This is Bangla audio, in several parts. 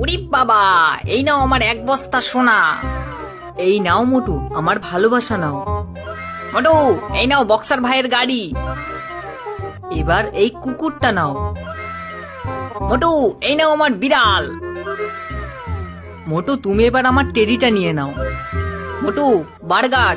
উরি বাবা, এই নাও আমার 1 বস্তা সোনা। এই নাও মোটু, আমার ভালোবাসা নাও। মোটু, এই নাও বক্সার ভাইয়ের গাড়ি। এবার এই কুকুরটা নাও। মোটু, এই নাও আমার বিড়াল। মোটু, তুমি এবার আমার টেডিটা নিয়ে নাও। মোটু, বার্গার।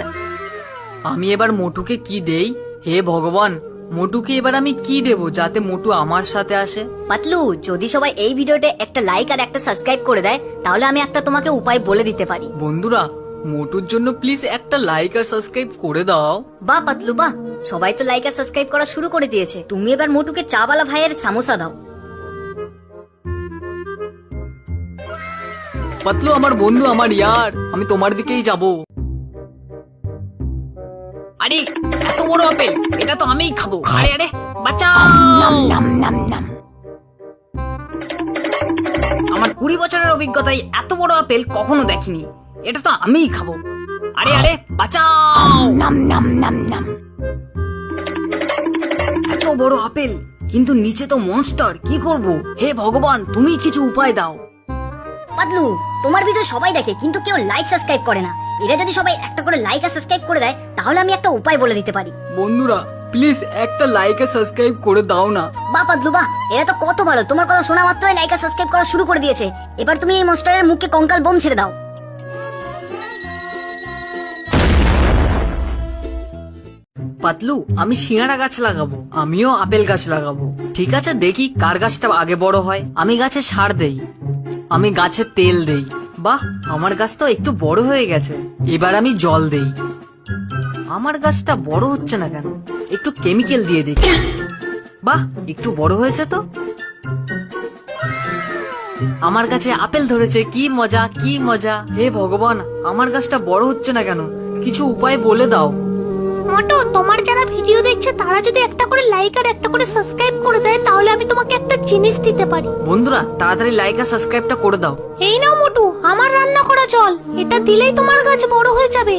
আমি এবার মোটুকে কি দেই? হে ভগবান, মোটুকে এবার আমি কি দেব যাতে মোটু আমার সাথে আসে? পাতলু, যদি সবাই এই ভিডিওতে একটা লাইক আর একটা সাবস্ক্রাইব করে দেয় তাহলে আমি একটা তোমাকে উপায় বলে দিতে পারি। বন্ধুরা, মোটুর জন্য প্লিজ একটা লাইক আর সাবস্ক্রাইব করে দাও। বাহ পাতলু বাহ, সবাই তো লাইক আর সাবস্ক্রাইব করা শুরু করে দিয়েছে। তুমি এবার মোটুকে চাওয়ালা ভাইয়ের সামোসা দাও। পাতলু আমার বন্ধু, আমার ইয়ার, আমি তোমার দিকেই যাব। আরে এত বড় আপেল, এটা তো আমিই খাবো। আরে আরে বাঁচাও। আমার 20 বছরের অভিজ্ঞতায় এত বড় আপেল কখনো দেখিনি। এটা তো আমিই খাবো। আরে আরে বাঁচাও। এত বড় আপেল, কিন্তু নিচে তো মনস্টার। কি করব? হে ভগবান, তুমি কিছু উপায় দাও। পাতলু, তোমার ভিডিও সবাই দেখে কিন্তু কেউ লাইক সাবস্ক্রাইব করে না। এরা যদি সবাই একটা করে লাইক আর সাবস্ক্রাইব করে দেয় তাহলে আমি একটা উপায় বলে দিতে পারি। বন্ধুরা প্লিজ একটা লাইক আর সাবস্ক্রাইব করে দাও না। বাহ পাতলু বাহ, এরা তো কত ভালো। তোমার কথা শোনা মাত্রই লাইক আর সাবস্ক্রাইব করা শুরু করে দিয়েছে। এবার তুমি এই মনস্টারের মুখে কঙ্কাল বোম ছেড়ে দাও। পাতলু, আমি সিঙ্গারা গাছ লাগাবো। আমিও আপেল গাছ লাগাবো। ঠিক আছে, দেখি কার গাছটা আগে বড় হয়। আমি গাছে সার দেই, আমি গাছে তেল দেই। বাহ, আমার গাছ তো একটু বড় হয়ে গেছে। এবার আমি জল দেই। আমার গাছটা বড় হচ্ছে না কেন? একটু কেমিক্যাল দিয়ে দেখি। বাহ, একটু বড় হয়েছে তো। আমার গাছে আপেল ধরেছে, কি মজা কি মজা। হে ভগবান, আমার গাছটা বড় হচ্ছে না কেন? কিছু উপায় বলে দাও। মোটু, তোমার যারা ভিডিও দেখছে তারা যদি একটা করে লাইক আর একটা করে সাবস্ক্রাইব করে দেয় তাহলে আমি তোমাকে একটা জিনিস দিতে পারি। বন্ধুরা তাড়াতাড়ি লাইক আর সাবস্ক্রাইবটা করে দাও। এই নাও মোটু, আমার রান্না করা জল। এটা দিলেই তোমার গাছ বড় হয়ে যাবে।